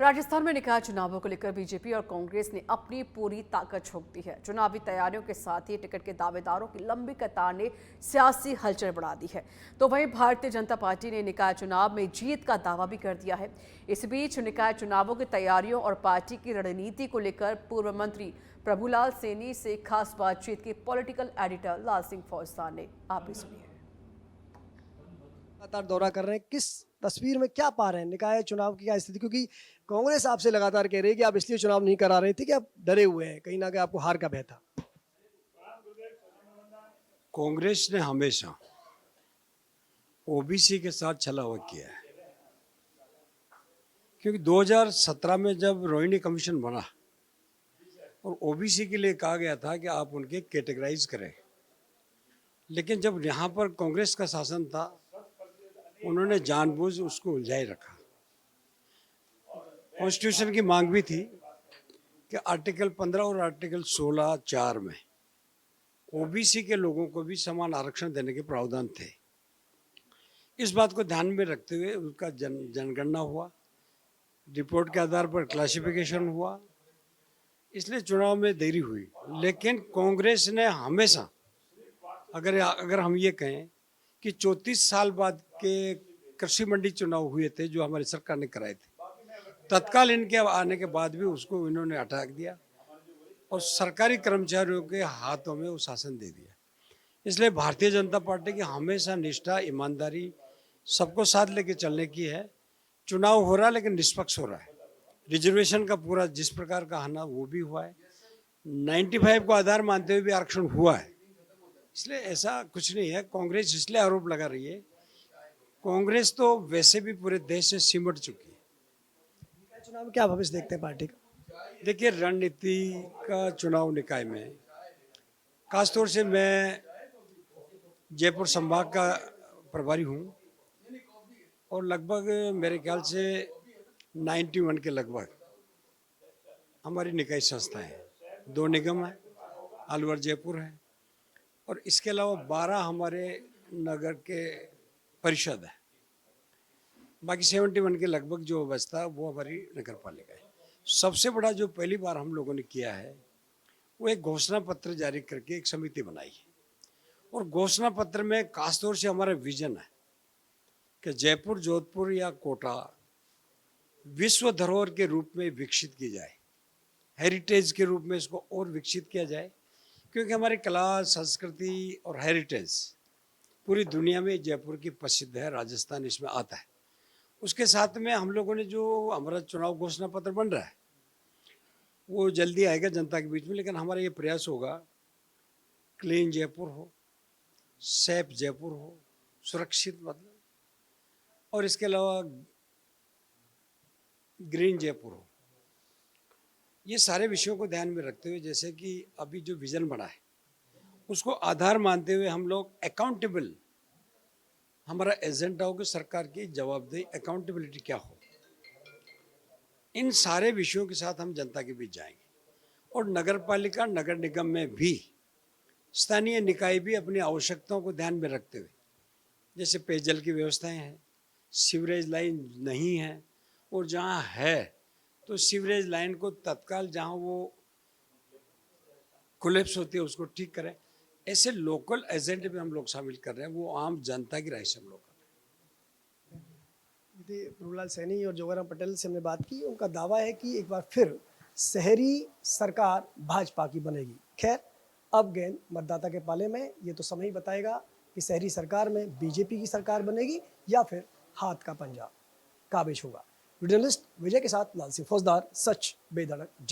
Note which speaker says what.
Speaker 1: राजस्थान में निकाय चुनावों को लेकर बीजेपी और कांग्रेस ने अपनी पूरी ताकत झोंक दी है। चुनावी तैयारियों के साथ ही टिकट के दावेदारों की लंबी कतार ने सियासी हलचल बढ़ा दी है। तो वहीं भारतीय जनता पार्टी ने निकाय चुनाव में जीत का दावा भी कर दिया है। इस बीच निकाय चुनावों की तैयारियों और पार्टी की रणनीति को लेकर पूर्व मंत्री प्रभुलाल सैनी से खास बातचीत की पॉलिटिकल एडिटर लाल सिंह फौजदार ने। आप भी सुनिए।
Speaker 2: लगातार दौरा कर रहे हैं, किस तस्वीर में क्या पा रहे हैं निकाय चुनाव की क्या स्थिति, क्योंकि कांग्रेस आपसे लगातार कह रही है कि आप इसलिए चुनाव नहीं करा रही थी कि आप डरे हुए हैं, कहीं ना कहीं आपको हार का भय था।
Speaker 3: कांग्रेस ने हमेशा ओबीसी के साथ छलावा किया है, क्योंकि 2017 में जब रोहिणी कमीशन बना और ओबीसी के लिए कहा गया था कि आप उनके कैटेगराइज करें, लेकिन जब यहाँ पर कांग्रेस का शासन था उन्होंने जानबूझ उसको उलझाए रखा। कॉन्स्टिट्यूशन की मांग भी थी कि आर्टिकल 15 और आर्टिकल 16(4) में ओबीसी के लोगों को भी समान आरक्षण देने के प्रावधान थे। इस बात को ध्यान में रखते हुए उसका जनगणना हुआ, रिपोर्ट के आधार पर क्लासिफिकेशन हुआ, इसलिए चुनाव में देरी हुई। लेकिन कांग्रेस ने हमेशा, अगर हम ये कहें कि 34 साल बाद के कृषि मंडी चुनाव हुए थे जो हमारी सरकार ने कराए थे, तत्काल इनके आने के बाद भी उसको इन्होंने हटा दिया और सरकारी कर्मचारियों के हाथों में वो शासन दे दिया। इसलिए भारतीय जनता पार्टी की हमेशा निष्ठा, ईमानदारी, सबको साथ लेके चलने की है। चुनाव हो रहा है लेकिन निष्पक्ष हो रहा है। रिजर्वेशन का पूरा जिस प्रकार का आना वो भी हुआ है, 95 को आधार मानते हुए भी आरक्षण हुआ है। इसलिए ऐसा कुछ नहीं है। कांग्रेस इसलिए आरोप लगा रही है, कांग्रेस तो वैसे भी पूरे देश से सिमट चुकी है।
Speaker 2: निकाय चुनाव में क्या भविष्य देखते हैं पार्टी का?
Speaker 3: देखिए, रणनीति का चुनाव निकाय में खासतौर से मैं जयपुर संभाग का प्रभारी हूँ और लगभग मेरे ख्याल से 91 के लगभग हमारी निकाय संस्थाएं हैं। 2 निगम है, अलवर जयपुर है, और इसके अलावा 12 हमारे नगर के परिषद है। बाकी 71 के लगभग जो बचता है वो हमारी नगर पालिका है। सबसे बड़ा जो पहली बार हम लोगों ने किया है वो एक घोषणा पत्र जारी करके एक समिति बनाई है, और घोषणा पत्र में खासतौर से हमारा विजन है कि जयपुर, जोधपुर या कोटा विश्व धरोहर के रूप में विकसित की जाए, हेरिटेज के रूप में इसको और विकसित किया जाए, क्योंकि हमारी कला, संस्कृति और हेरिटेज पूरी दुनिया में जयपुर की प्रसिद्ध है, राजस्थान इसमें आता है। उसके साथ में हम लोगों ने जो हमारा चुनाव घोषणा पत्र बन रहा है वो जल्दी आएगा जनता के बीच में, लेकिन हमारा ये प्रयास होगा क्लीन जयपुर हो, सेफ जयपुर हो, सुरक्षित मतलब, और इसके अलावा ग्रीन जयपुर हो। ये सारे विषयों को ध्यान में रखते हुए, जैसे कि अभी जो विजन बना है उसको आधार मानते हुए हम लोग अकाउंटेबल, हमारा एजेंडा हो कि सरकार की जवाबदेही, अकाउंटेबिलिटी क्या हो, इन सारे विषयों के साथ हम जनता के बीच जाएंगे। और नगर पालिका, नगर निगम में भी स्थानीय निकाय भी अपनी आवश्यकताओं को ध्यान में रखते हुए, जैसे पेयजल की व्यवस्थाएं हैं, सीवरेज लाइन नहीं है, और जहाँ है तो सीवरेज लाइन को तत्काल जहाँ वो कोलैप्स होती है उसको ठीक करें। ऐसे लोकल एजेंट भी हम लोग शामिल कर रहे हैं, वो आम जनता की राय से हम लोग कर रहे हैं।
Speaker 2: प्रभुलाल सैनी और जोगाराम पटेल से हमने बात की, उनका दावा है कि एक बार फिर शहरी सरकार भाजपा की बनेगी। खैर, अब गेंद मतदाता के पाले में, ये तो समय ही बताएगा कि शहरी सरकार में बीजेपी की सरकार बनेगी या फिर हाथ का पंजा काबिज होगा। जर्नलिस्ट विजय के साथ लाल सिंह फौजदार, सच बेधड़क, जय।